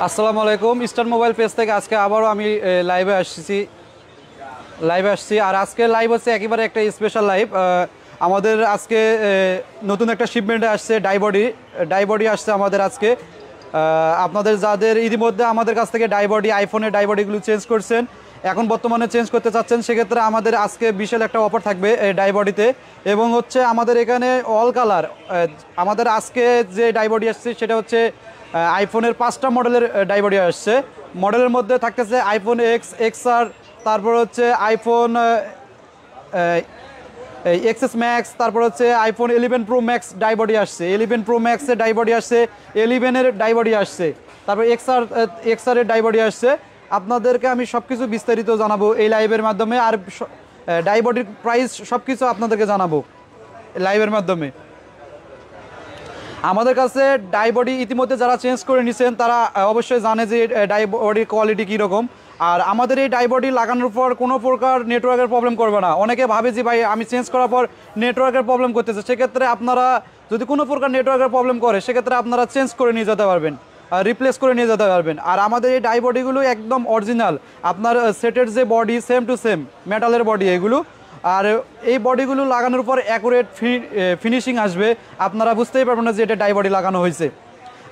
আসসালামু আলাইকুম। Eastern mobile page থেকে আজকে আবারও আমি লাইভে আসছি। আর আজকে লাইভ হচ্ছে একেবারে একটা স্পেশাল লাইভ। আমাদের আজকে নতুন একটা শিপমেন্টে আসছে ডাইবডি আসছে আমাদের আজকে। আপনাদের যাদের ইতিমধ্যে আমাদের কাছ থেকে আইফোনের ডাইবডিগুলো চেঞ্জ করছেন, এখন বর্তমানে চেঞ্জ করতে চাচ্ছেন, সেক্ষেত্রে আমাদের আজকে বিশাল একটা অফার থাকবে এই ডাইবডিতে। এবং হচ্ছে আমাদের এখানে অল কালার, আমাদের আজকে যে ডাইবডি আসছে সেটা হচ্ছে আইফোনের 5টা মডেলের ডাইবডি আসছে। মডেলের মধ্যে থাকতেছে আইফোন এক্সআর, তারপর হচ্ছে আইফোন এক্সএস ম্যাক্স, তারপর হচ্ছে আইফোন 11 প্রো ম্যাক্স ডাইবডি আসছে, 11 প্রো ম্যাক্সের ডাইবডি আসছে, 11-এর ডাইবডি আসছে, তারপর এক্সআরের ডাইবডি আসছে। আপনাদেরকে আমি সব কিছু বিস্তারিত জানাবো এই লাইভের মাধ্যমে। আর ডাইবডির প্রাইস সব কিছু আপনাদেরকে জানাবো লাইভের মাধ্যমে। আমাদের কাছে ডাইবডি ইতিমধ্যে যারা চেঞ্জ করে নিছেন তারা অবশ্যই জানে যে ডাইবডির কোয়ালিটি কীরকম। আর আমাদের এই ডাইবডি লাগানোর পর কোনো প্রকার নেটওয়ার্কের প্রবলেম করবে না। অনেকে ভাবে যে ভাই আমি চেঞ্জ করার পর নেটওয়ার্কের প্রবলেম করতেছে, সেক্ষেত্রে আপনারা যদি কোনো প্রকার নেটওয়ার্কের প্রবলেম করে সেক্ষেত্রে আপনারা চেঞ্জ করে নিয়ে যেতে পারবেন, রিপ্লেস করে নিয়ে যেতে পারবেন। আর আমাদের এই ডাইবডিগুলো একদম অরিজিনাল, আপনার সেটের যে বডি সেম টু সেম মেটালের বডি এগুলো। আর এই বডিগুলো লাগানোর পর অ্যাকুরেট ফিনিশিং আসবে, আপনারা বুঝতেই পারবেন না যে এটা ডাইবডি লাগানো হয়েছে।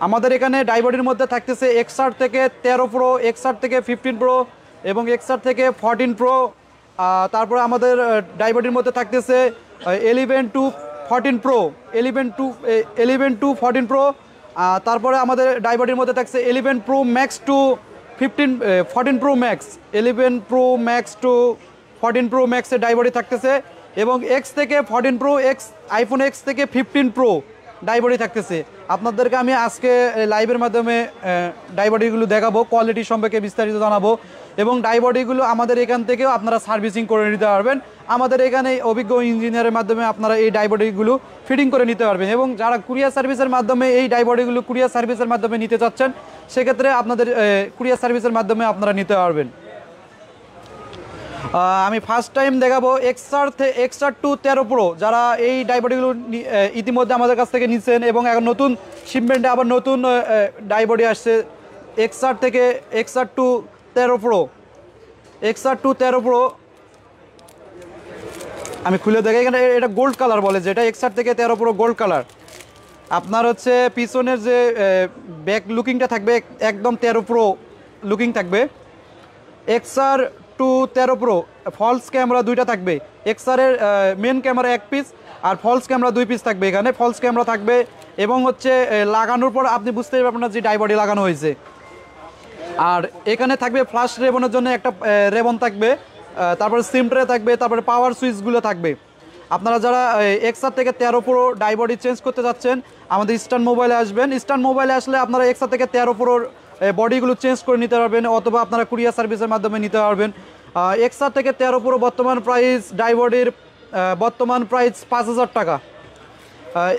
আমাদের এখানে ডাইবডির মধ্যে থাকতেছে এক্সআর থেকে 13 প্রো, এক্সআর থেকে 15 প্রো এবং এক্সআর থেকে 14 প্রো। তারপরে আমাদের ডাইবডির মধ্যে থাকতেছে 11 টু 14 প্রো, 11 টু 14 প্রো। তারপরে আমাদের ডাইবডির মধ্যে থাকছে 11 pro max to 14 pro max, 11 pro max to 14 pro ম্যাক্সের ডাইবডি থাকতেছে। এবং এক্স থেকে 14 প্রো, আইফোন এক্স থেকে 15 প্রো ডাইবডি থাকতেছে। আপনাদেরকে আমি আজকে লাইভের মাধ্যমে ডাইবডিগুলো দেখাবো, কোয়ালিটি সম্পর্কে বিস্তারিত জানাবো। এবং ডাইবডিগুলো আমাদের এখান থেকেও আপনারা সার্ভিসিং করে নিতে পারবেন। আমাদের এখানে অভিজ্ঞ ইঞ্জিনিয়ারের মাধ্যমে আপনারা এই ডাইবডিগুলো ফিটিং করে নিতে পারবেন। এবং যারা কুরিয়ার সার্ভিসের মাধ্যমে এই ডাইবডিগুলো কুরিয়ার সার্ভিসের মাধ্যমে নিতে চাচ্ছেন, সেক্ষেত্রে আপনাদের কুরিয়ার সার্ভিসের মাধ্যমে আপনারা নিতে পারবেন। আমি ফার্স্ট টাইম দেখাবো এক্সআর টু 13 প্রো। যারা এই ডাইবডিগুলো ইতিমধ্যে আমাদের কাছ থেকে নিচ্ছেন এবং এখন নতুন শিপমেন্টে আবার নতুন ডাইবডি আসছে এক্সআর টু 13 প্রো। আমি খুলে দেখাই, এখানে এটা গোল্ড কালার বলে, যেটা এক্সআর থেকে 13 প্রো গোল্ড কালার। আপনার হচ্ছে পিছনের যে ব্যাক লুকিংটা থাকবে একদম 13 প্রো লুকিং থাকবে। XR to 13 pro false camera দুইটা থাকবে। এক্সআরের মেন ক্যামেরা এক পিস আর ফলস ক্যামেরা 2 পিস থাকবে। এখানে ফলস ক্যামেরা থাকবে এবং হচ্ছে লাগানোর পর আপনি বুঝতেই পারবেন না যে ডাইবডি লাগানো হয়েছে। আর এখানে থাকবে ফ্ল্যাশ রেবনের জন্য একটা রেবন থাকবে, তারপরে সিম ট্রে থাকবে, তারপরে পাওয়ার সুইচগুলো থাকবে। আপনারা যারা এক্সআর থেকে 13 প্রো ডাইবডি চেঞ্জ করতে যাচ্ছেন, আমাদের ইস্টার্ন মোবাইলে আসবেন। ইস্টার্ন মোবাইলে আসলে আপনারা এক্সআর থেকে 13 প্রোর বডিগুলো চেঞ্জ করে নিতে পারবেন, অথবা আপনারা কুরিয়ার সার্ভিসের মাধ্যমে নিতে পারবেন। এক্সআর থেকে 13 প্রো বর্তমান প্রাইস ডাইবডির বর্তমান প্রাইস 5000 টাকা।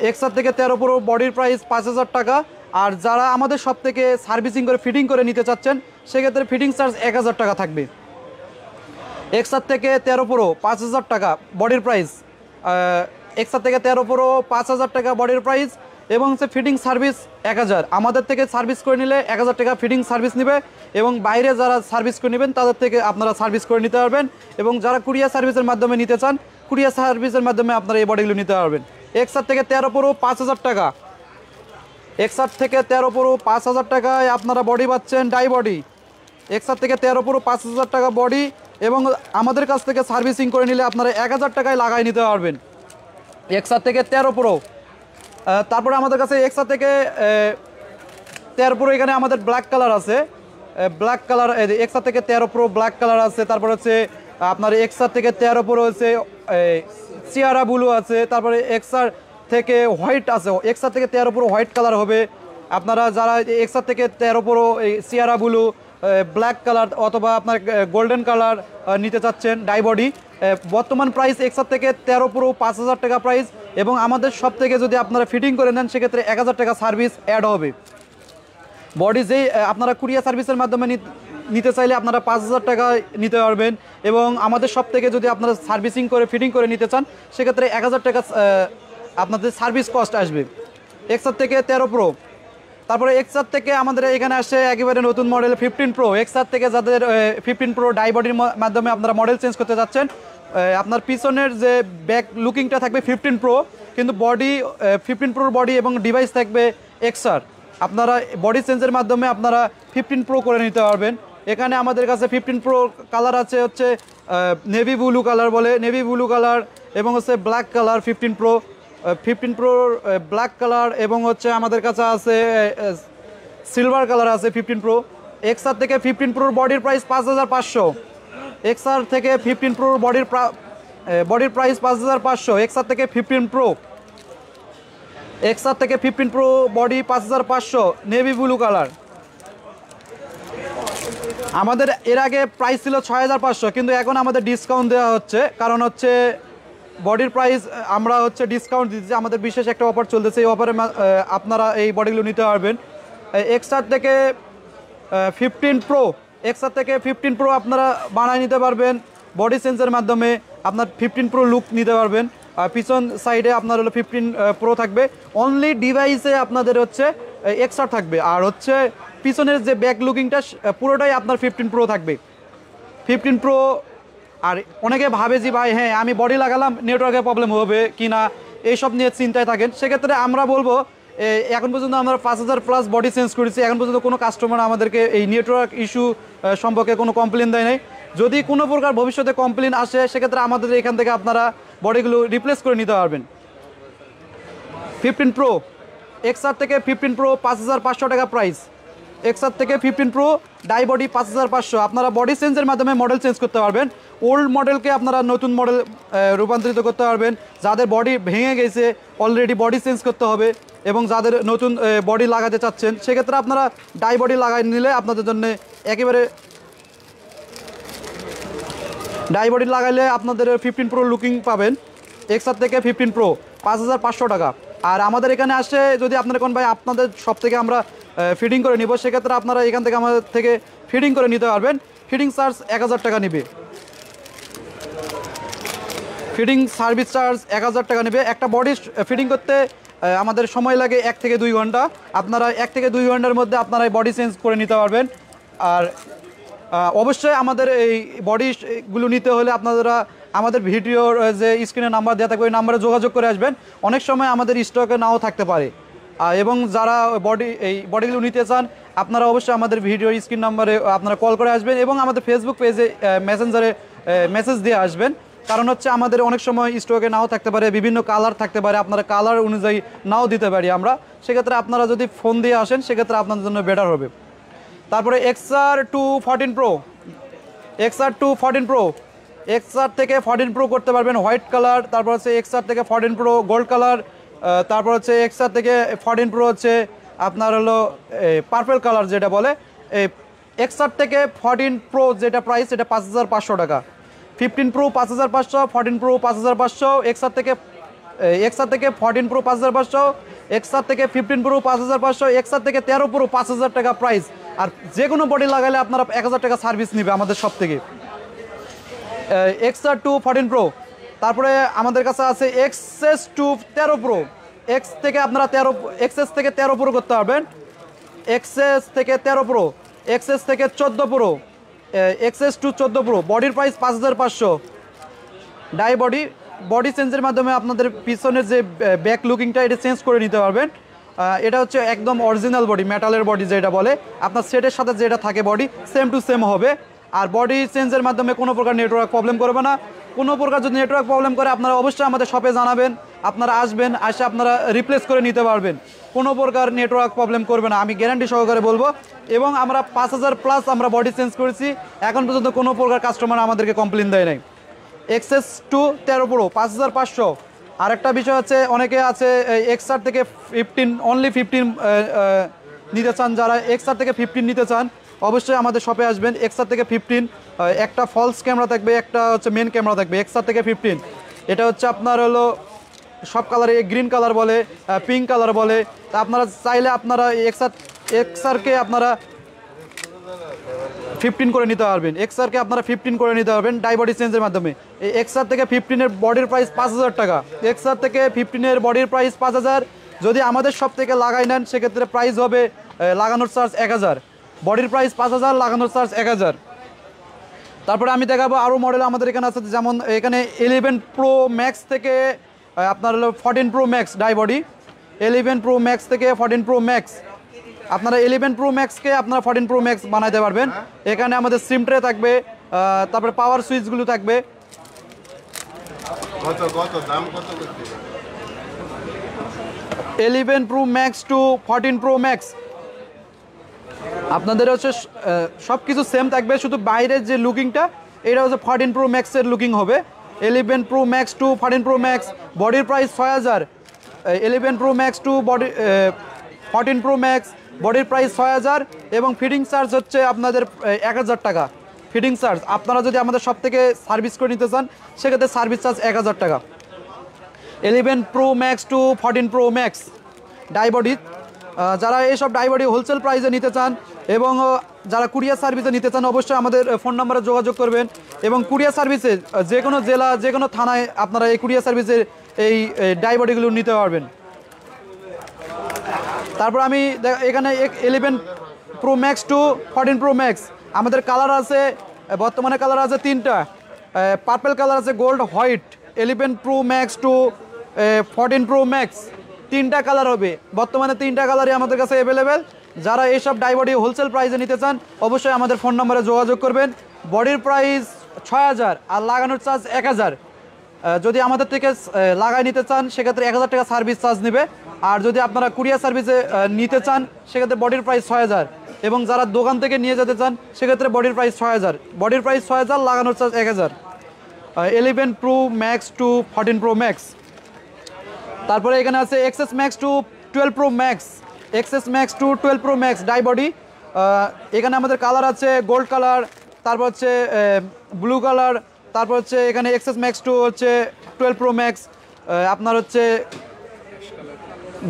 এক্সআর থেকে 13 প্রো বডির প্রাইস 5000 টাকা। আর যারা আমাদের সব থেকে সার্ভিসিং করে ফিটিং করে নিতে চাচ্ছেন, সেক্ষেত্রে ফিটিং চার্জ 1000 টাকা থাকবে। এক্সআর থেকে 13 প্রো 5000 টাকা বডির প্রাইস, এক্সআর থেকে 13 প্রো 5000 টাকা বডির প্রাইস। এবং হচ্ছে ফিটিং সার্ভিস 1000, আমাদের থেকে সার্ভিস করে নিলে 1000 টাকা ফিটিং সার্ভিস নেবে। এবং বাইরে যারা সার্ভিস করে নেবেন তাদের থেকে আপনারা সার্ভিস করে নিতে পারবেন। এবং যারা কুরিয়ার সার্ভিসের মাধ্যমে নিতে চান, কুরিয়ার সার্ভিসের মাধ্যমে আপনারা এই বডিগুলো নিতে পারবেন। এক্সআর থেকে 13 প্রো 5000 টাকা, এক্সআর থেকে 13 প্রো 5000 টাকায় আপনারা বডি পাচ্ছেন ডাইবডি। এক্সআর থেকে 13 প্রো 5000 টাকা বডি, এবং আমাদের কাছ থেকে সার্ভিসিং করে নিলে আপনারা 1000 টাকায় লাগাই নিতে পারবেন এক্সআর থেকে 13 প্রো। তারপরে আমাদের কাছে এক্সআর থেকে 13 প্রো এখানে আমাদের ব্ল্যাক কালার আছে, ব্ল্যাক কালার এক্সআর থেকে 13 প্রো ব্ল্যাক কালার আছে। তারপর হচ্ছে আপনার এক্সআর থেকে 13 প্রো হচ্ছে সিয়ারা ব্লু আছে। তারপরে এক্সআর থেকে হোয়াইট আছে, এক্সআর থেকে 13 প্রো হোয়াইট কালার হবে। আপনারা যারা এক্সআর থেকে 13 প্রো সিয়ারা ব্লু, ব্ল্যাক কালার অথবা আপনার গোল্ডেন কালার নিতে চাচ্ছেন ডাইবডি, বর্তমান প্রাইস এক্সআর থেকে 13 প্রো 5000 টাকা প্রাইস। এবং আমাদের সব থেকে যদি আপনারা ফিটিং করে নেন, সেক্ষেত্রে 1000 টাকা সার্ভিস অ্যাড হবে। বডি যেই আপনারা কুরিয়ার সার্ভিসের মাধ্যমে নিতে চাইলে আপনারা 5,000 টাকা নিতে পারবেন, এবং আমাদের সব থেকে যদি আপনারা সার্ভিসিং করে ফিটিং করে নিতে চান সেক্ষেত্রে 1,000 টাকা আপনাদের সার্ভিস কস্ট আসবে। এক্সার থেকে 13 প্রো, তারপরে এক্সার থেকে আমাদের এখানে আসে একেবারে নতুন মডেল 15 প্রো। এক্সার থেকে যাদের 15 প্রো ডাই বডির মাধ্যমে আপনারা মডেল চেঞ্জ করতে যাচ্ছেন, আপনার পিছনের যে ব্যাক লুকিংটা থাকবে 15 প্রো, কিন্তু বডি 15 প্রোর বডি এবং ডিভাইস থাকবে এক্সার। আপনারা বডি চেঞ্জের মাধ্যমে আপনারা 15 প্রো করে নিতে পারবেন। এখানে আমাদের কাছে 15 প্রো কালার আছে হচ্ছে নেভি ব্লু কালার বলে, নেভি ব্লু কালার, এবং হচ্ছে ব্ল্যাক কালার 15 প্রো, 15 প্রোর ব্ল্যাক কালার, এবং হচ্ছে আমাদের কাছে আছে সিলভার কালার আছে 15 প্রো। এক্সার থেকে 15 প্রোর বডির প্রাইস 5,500। এক্সার থেকে 15 প্রোর বডির প্রাইস 5,500। এক্সার থেকে 15 প্রো, এক্সার থেকে 15 pro body 5,500 navy blue colour. আমাদের এর আগে প্রাইস ছিল 6,500, কিন্তু এখন আমাদের ডিসকাউন্ট দেওয়া হচ্ছে, কারণ হচ্ছে বডির প্রাইস আমরা হচ্ছে ডিসকাউন্ট দিচ্ছি। আমাদের বিশেষ একটা অফার চলতেছে, এই অফারে আপনারা এই বডিগুলো নিতে পারবেন। এক্সার থেকে 15 প্রো, এক্সার থেকে 15 প্রো আপনারা বানায় নিতে পারবেন বডি চেঞ্জের মাধ্যমে। আপনার 15 প্রো লুক নিতে পারবেন। আর পিছন সাইডে আপনার হলো 15 প্রো থাকবে। অনলি ডিভাইসে আপনাদের হচ্ছে এক্সার থাকবে, আর হচ্ছে পিছনের যে ব্যাক লুকিংটা পুরোটাই আপনার 15 প্রো থাকবে। 15 প্রো। আর অনেকে ভাবে যে ভাই হ্যাঁ আমি বডি লাগালাম নেটওয়ার্কের প্রবলেম হবে কি না, এইসব নিয়ে চিন্তায় থাকেন। সেক্ষেত্রে আমরা বলবো এখন পর্যন্ত আমরা 5,000 প্লাস বডি চেঞ্জ করেছি, এখন পর্যন্ত কোনো কাস্টমার আমাদেরকে এই নেটওয়ার্ক ইস্যু সম্পর্কে কোনো কমপ্লেন দেয় নাই। যদি কোনো প্রকার ভবিষ্যতে কমপ্লেন আসে সেক্ষেত্রে আমাদের এখান থেকে আপনারা বডিগুলো রিপ্লেস করে নিতে পারবেন। 15 প্রো, এক্সার থেকে 15 প্রো 5,500 টাকা প্রাইস। এক্সার থেকে 15 প্রো ডাই বডি 5,500। আপনারা বডি চেঞ্জের মাধ্যমে মডেল চেঞ্জ করতে পারবেন। ওল্ড মডেলকে আপনারা নতুন মডেল রূপান্তরিত করতে পারবেন। যাদের বডি ভেঙে গেছে অলরেডি বডি চেঞ্জ করতে হবে, এবং যাদের নতুন বডি লাগাতে চাচ্ছেন সেক্ষেত্রে আপনারা ডাই বডি লাগাই নিলে আপনাদের জন্য একেবারে ডাই বডি লাগাইলে আপনাদের 15 প্রো লুকিং পাবেন। এক্সার থেকে 15 প্রো 5,500 টাকা। আর আমাদের এখানে আসে যদি আপনারা কোন ভাই আপনাদের সব থেকে আমরা ফিটিং করে নিব, সেক্ষেত্রে আপনারা এখান থেকে আমাদের থেকে ফিটিং করে নিতে পারবেন। ফিটিং চার্জ 1,000 টাকা নেবে। ফিটিং সার্ভিস চার্জ 1,000 টাকা নেবে। একটা বডি ফিটিং করতে আমাদের সময় লাগে 1 থেকে 2 ঘন্টা। আপনারা 1 থেকে 2 ঘন্টার মধ্যে আপনারা এই বডি চেঞ্জ করে নিতে পারবেন। আর অবশ্যই আমাদের এই বডিগুলো নিতে হলে আপনারা আমাদের ভিডিওর যে স্ক্রিনে নাম্বার দেওয়া থাকবে ওই নাম্বারে যোগাযোগ করে আসবেন। অনেক সময় আমাদের স্টকে নাও থাকতে পারে, এবং যারা এই বডিগুলো নিতে চান আপনারা অবশ্যই আমাদের ভিডিওর স্ক্রিন নাম্বারে আপনারা কল করে আসবেন, এবং আমাদের ফেসবুক পেজে মেসেঞ্জারে মেসেজ দিয়ে আসবেন। কারণ হচ্ছে আমাদের অনেক সময় স্টকে নাও থাকতে পারে, বিভিন্ন কালার থাকতে পারে, আপনারা কালার অনুযায়ী নাও দিতে পারি আমরা। সেক্ষেত্রে আপনারা যদি ফোন দিয়ে আসেন সেক্ষেত্রে আপনাদের জন্য বেটার হবে। তারপরে XR to 14 pro, XR to 14 pro, XR থেকে 14 প্রো করতে পারবেন হোয়াইট কালার। তারপর হচ্ছে এক্সার থেকে 14 প্রো গোল্ড কালার। তারপর হচ্ছে এক্সার থেকে 14 প্রো হচ্ছে আপনার হলো পার্পল কালার যেটা বলে। এক্সার থেকে 14 প্রো যেটা প্রাইস এটা 5,500 টাকা। 15 প্রো 5,500, 14 প্রো 5,500। এক্সার থেকে 14 প্রো 5,500, এক্সার থেকে 15 প্রো 5,500, এক্সার থেকে 13 প্রো 5,000 টাকা প্রাইস। আর যে কোনো বডি লাগাইলে আপনারা 1,000 টাকা সার্ভিস নেবে আমাদের সব থেকে। XR to 14 pro. তারপরে আমাদের কাছে আছে এক্সএস টু 13 প্রো। এক্স থেকে আপনারা এক্সএস থেকে 13 প্রো করতে পারবেন। এক্সএস থেকে 13 প্রো, এক্সএস থেকে 14 প্রো, এক্সএস টু 14 প্রো বডির প্রাইস 5,500। ডাই বডি চেঞ্জের মাধ্যমে আপনাদের পিছনের যে ব্যাক লুকিংটা এটা চেঞ্জ করে নিতে পারবেন। এটা হচ্ছে একদম অরিজিনাল বডি, মেটালের বডি যেটা বলে। আপনার সেটের সাথে যেটা থাকে বডি সেম টু সেম হবে। আর বডি চেঞ্জের মাধ্যমে কোনো প্রকার নেটওয়ার্ক প্রবলেম করবে না। কোনো প্রকার যদি নেটওয়ার্ক প্রবলেম করে আপনারা অবশ্যই আমাদের শপে জানাবেন, আপনারা আসবেন, এসে আপনারা রিপ্লেস করে নিতে পারবেন। কোনো প্রকার নেটওয়ার্ক প্রবলেম করবে না, আমি গ্যারান্টি সহকারে বলবো। এবং আমরা 5,000 প্লাস আমরা বডি চেঞ্জ করেছি, এখন পর্যন্ত কোনো প্রকার কাস্টমার আমাদেরকে কমপ্লেন দেয় নাই। XS to 13 pro 5,500। আরেকটা বিষয় হচ্ছে অনেকে আছে এক্সার থেকে 15 নিতে চান, যারা এক্সার থেকে 15 নিতে চান অবশ্যই আমাদের শপে আসবেন। এক্সার থেকে 15 একটা ফলস ক্যামেরা থাকবে, একটা হচ্ছে মেন ক্যামেরা থাকবে। এক্সার থেকে 15 এটা হচ্ছে আপনার হলো সব কালারে গ্রিন কালার বলে, পিঙ্ক কালার বলে। তা আপনারা চাইলে আপনারা এক্সারকে আপনারা 15 করে নিতে পারবেন। এক্সআরকে আপনারা 15 করে নিতে পারবেন ডাই বডি চেঞ্জের মাধ্যমে। এই এক্সআর থেকে 15-এর বডির প্রাইস 5000 টাকা। এক্সআর থেকে 15-এর বডির প্রাইস 5000। যদি আমাদের সব থেকে লাগাই নেন সেক্ষেত্রে প্রাইস হবে লাগানোর চার্জ 1000। বডির প্রাইস 5000, লাগানোর চার্জ 1000। তারপরে আমি দেখাবো আরও মডেল আমাদের এখানে আছে, যেমন এখানে 11 প্রো ম্যাক্স থেকে আপনার হলো 14 pro max die body. 11 pro max থেকে 14 প্রো ম্যাক্স, আপনারা 11 প্রো ম্যাক্সকে আপনারা 14 প্রো ম্যাক্স বানাইতে পারবেন। এখানে আমাদের সিম ট্রে থাকবে, তারপরে পাওয়ার সুইচগুলো থাকবে। কত দাম কত? 11 pro max to 14 pro max আপনাদের হচ্ছে সব কিছু সেম থাকবে, শুধু বাইরের যে লুকিংটা এটা হচ্ছে 14 প্রো ম্যাক্সের লুকিং হবে। 11 pro max to 14 pro max, বডির price 6000। 11 pro max to 14 pro max, বডির প্রাইস 6000 এবং ফিটিং চার্জ হচ্ছে আপনাদের 1000 টাকা ফিটিং চার্জ। আপনারা যদি আমাদের সব থেকে সার্ভিস করে নিতে চান সেক্ষেত্রে সার্ভিস চার্জ 1000 টাকা। 11 pro max to 14 pro max die body, যারা এইসব ডাই বডি হোলসেল প্রাইসে নিতে চান এবং যারা কুরিয়ার সার্ভিসে নিতে চান অবশ্যই আমাদের ফোন নাম্বারে যোগাযোগ করবেন। এবং কুরিয়ার সার্ভিসে যে কোনো জেলা, যে কোনো থানায় আপনারা এই কুরিয়ার সার্ভিসের এই ডাই বডিগুলো নিতে পারবেন। তারপর আমি এখানে 11 pro max to 14 pro max আমাদের কালার আছে, বর্তমানে কালার আছে 3টা। পার্পল কালার আছে, gold, white. 11 pro max to 14 pro max 3টা কালার হবে, বর্তমানে 3টা কালারই আমাদের কাছে অ্যাভেলেবেল। যারা এইসব ডাই বডি হোলসেল প্রাইসে নিতে চান অবশ্যই আমাদের ফোন নম্বরে যোগাযোগ করবেন। বডির প্রাইস 6000 আর লাগানোর চার্জ 1000। যদি আমাদের থেকে লাগাই নিতে চান সেক্ষেত্রে 1000 টাকা সার্ভিস চার্জ নেবে। আর যদি আপনারা কুরিয়ার সার্ভিসে নিতে চান সেক্ষেত্রে বডির প্রাইস 6000 এবং যারা দোকান থেকে নিয়ে যেতে চান সেক্ষেত্রে বডির প্রাইস 6000, বডির প্রাইস 6000, লাগানোর charge 1000। 11 pro max to 14 pro max. তারপরে এখানে আছে XS max to 12 pro max, XS max to 12 pro max die body. এখানে আমাদের কালার আছে গোল্ড কালার, তারপর হচ্ছে ব্লু কালার, তারপর হচ্ছে এখানে এক্সএস ম্যাক্স টু হচ্ছে 12 প্রো ম্যাক্স আপনার হচ্ছে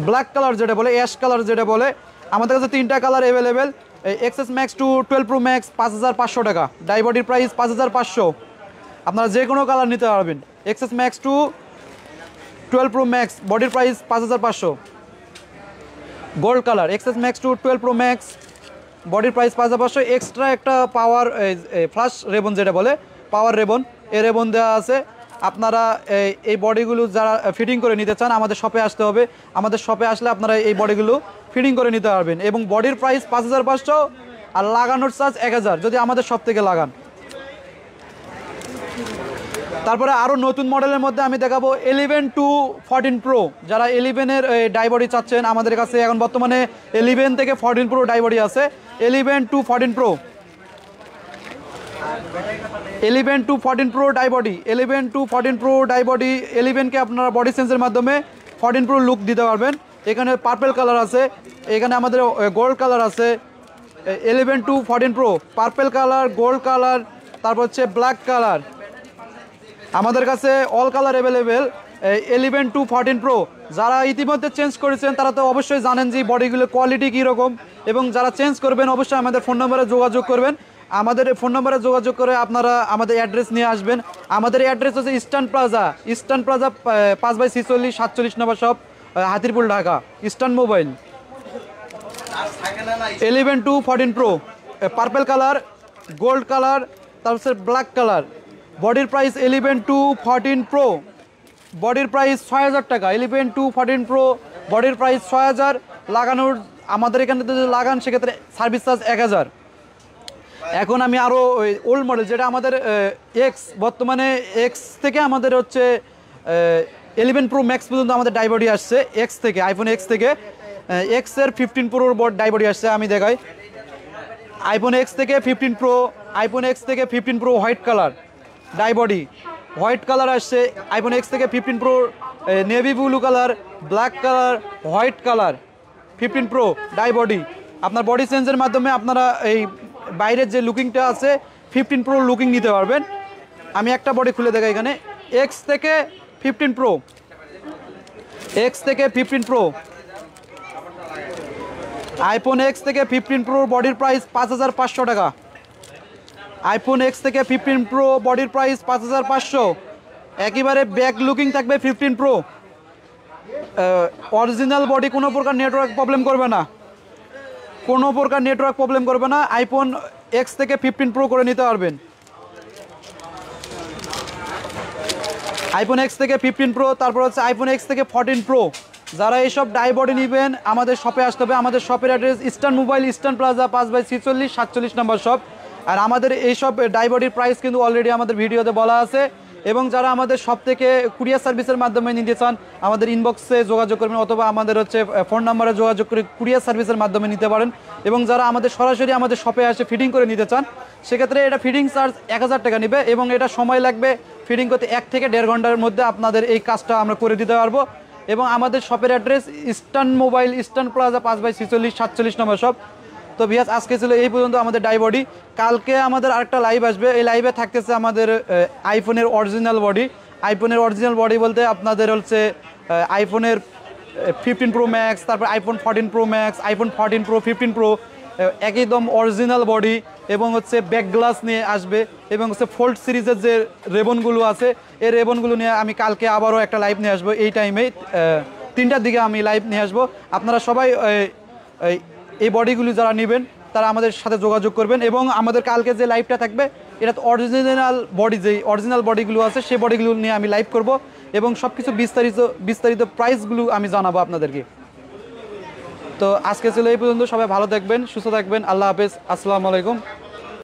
ব্ল্যাক কালার যেটা বলে, অ্যাশ কালার যেটা বলে। আমাদের কাছে 3টা colour available. XS max to 12 pro max 5500 টাকা, ডাই বডির প্রাইস 5500। আপনারা যে কোনো কালার নিতে পারবেন। XS max to 12 pro max, বডির price 5500। Gold colour XS max to 12 pro max, বডির প্রাইস 5500। এক্সট্রা একটা পাওয়ার ফ্ল্যাশ রেবন যেটা বলে, পাওয়ার রেবন, এই রেবন দেওয়া আছে। আপনারা এই বডিগুলো যারা ফিটিং করে নিতে চান আমাদের শপে আসতে হবে। আমাদের শপে আসলে আপনারা এই বডিগুলো ফিটিং করে নিতে পারবেন এবং বডির প্রাইস 5500 আর লাগানোর চার্জ 1000 যদি আমাদের শপ থেকে লাগান। তারপরে আরও নতুন মডেলের মধ্যে আমি দেখাবো 11 টু 14 প্রো। যারা 11-এর ডাই বডি চাচ্ছেন আমাদের কাছে এখন বর্তমানে 11 থেকে 14 প্রো ডাই বডি আছে। 11 to 14 pro, 11 to 14 pro die body, 11 to 14 pro die body. 11কে আপনারা বডি সেন্সের মাধ্যমে 14 প্রো লুক দিতে পারবেন। এখানে পার্পল কালার আছে, এখানে আমাদের গোল্ড কালার আছে। 11 to 14 pro purple colour, gold colour, তারপর হচ্ছে ব্ল্যাক কালার। আমাদের কাছে all colour available. 11 to 14 pro যারা ইতিমধ্যে চেঞ্জ করেছেন তারা তো অবশ্যই জানেন যে বডিগুলোর কোয়ালিটি কীরকম, এবং যারা চেঞ্জ করবেন অবশ্যই আমাদের ফোন নম্বরে যোগাযোগ করবেন। আমাদের ফোন নম্বরে যোগাযোগ করে আপনারা আমাদের অ্যাড্রেস নিয়ে আসবেন। আমাদের অ্যাড্রেস হচ্ছে eastern plaza 5/46 47 number shop, Hatirpul, Dhaka. Eastern mobile. 11 to 14 pro purple colour, gold colour, তারপর ব্ল্যাক কালার। বডির প্রাইস 11 টু 14 প্রো, বডির প্রাইস 6000 টাকা। 11 টু 14 প্রো বডির প্রাইস 6000, লাগানোর আমাদের এখানে যদি লাগান সেক্ষেত্রে সার্ভিস চার্জ 1000। এখন আমি আরও ওল্ড মডেল যেটা আমাদের এক্স, বর্তমানে এক্স থেকে আমাদের হচ্ছে 11 প্রো ম্যাক্স পর্যন্ত আমাদের ডাই বডি আসছে। এক্স থেকে, আইফোন এক্স থেকে এক্সের 15 প্রোর ডাই বডি আসছে। আমি দেখাই আইফোন এক্স থেকে 15 প্রো, আইফোন এক্স থেকে 15 pro white colour die body, white colour আসছে। আইফোন এক্স থেকে 15 pro navy blue colour, black colour, white colour 15 pro die body. আপনার বডি চেঞ্জের মাধ্যমে আপনারা এই বাইরের যে লুকিংটা আছে 15 প্রো লুকিং নিতে পারবেন। আমি একটা বডি খুলে দেখাই এখানে। এক্স থেকে 15 প্রো, এক্স থেকে 15 প্রো, আইফোন এক্স থেকে 15 প্রো বডির প্রাইস 5500 টাকা। আইফোন এক্স থেকে 15 প্রো বডির প্রাইস 5500, একেবারে ব্যাক লুকিং থাকবে 15 প্রো, অরিজিনাল বডি, কোনো প্রকার নেটওয়ার্ক প্রবলেম করবে না, কোনো প্রকার নেটওয়ার্ক প্রবলেম করবে না। আইফোন এক্স থেকে 15 প্রো করে নিতে পারবেন। আইফোন এক্স থেকে 15 প্রো, তারপর হচ্ছে আইফোন এক্স থেকে 14 প্রো। যারা এইসব ডাই বডি নেবেন আমাদের শপে আসতে হবে। আমাদের শপের address eastern mobile, eastern plaza, 5/46 47 number shop. আর আমাদের এইসব ডাই বডির প্রাইস কিন্তু অলরেডি আমাদের ভিডিওতে বলা আছে। এবং যারা আমাদের শপ থেকে কুরিয়ার সার্ভিসের মাধ্যমে নিতে চান আমাদের ইনবক্সে যোগাযোগ করবেন, অথবা আমাদের হচ্ছে ফোন নাম্বারে যোগাযোগ করে কুরিয়ার সার্ভিসের মাধ্যমে নিতে পারেন। এবং যারা আমাদের সরাসরি আমাদের শপে এসে ফিটিং করে নিতে চান সেক্ষেত্রে এটা ফিটিং চার্জ 1000 টাকা নেবে, এবং এটা সময় লাগবে ফিটিং করতে 1 থেকে 1.5 ঘন্টার মধ্যে আপনাদের এই কাজটা আমরা করে দিতে পারবো। এবং আমাদের শপের address eastern mobile, eastern plaza, 5/46 47 number shop. তো ভিয়াস আজকে ছিল এই পর্যন্ত আমাদের ডাই বডি। কালকে আমাদের আরেকটা লাইভ আসবে, এই লাইভে থাকতেছে আমাদের আইফোনের অরিজিনাল বডি। আইফোনের অরিজিনাল বডি বলতে আপনাদের হচ্ছে আইফোনের 15 প্রো ম্যাক্স, তারপর iPhone 14 pro max, iPhone 14 pro, 15 pro, একদম অরিজিনাল বডি, এবং হচ্ছে ব্যাক গ্লাস নিয়ে আসবে, এবং হচ্ছে ফোল্ড সিরিজের যে রেবনগুলো আছে এই রেবনগুলো নিয়ে আমি কালকে আবারও একটা লাইভ নিয়ে আসবো। এই টাইমে 3টার দিকে আমি লাইভ নিয়ে আসবো। আপনারা সবাই এই বডিগুলি যারা নেবেন তারা আমাদের সাথে যোগাযোগ করবেন। এবং আমাদের কালকে যে লাইভটা থাকবে এটা অরিজিনাল বডি, যেই অরিজিনাল বডিগুলো আছে সেই বডিগুলো নিয়ে আমি লাইভ করব, এবং সব কিছু বিস্তারিত প্রাইসগুলো আমি জানাবো আপনাদেরকে। তো আজকে ছিল এই পর্যন্ত, সবাই ভালো থাকবেন, সুস্থ থাকবেন, আল্লাহ হাফেজ, আসসালামু আলাইকুম।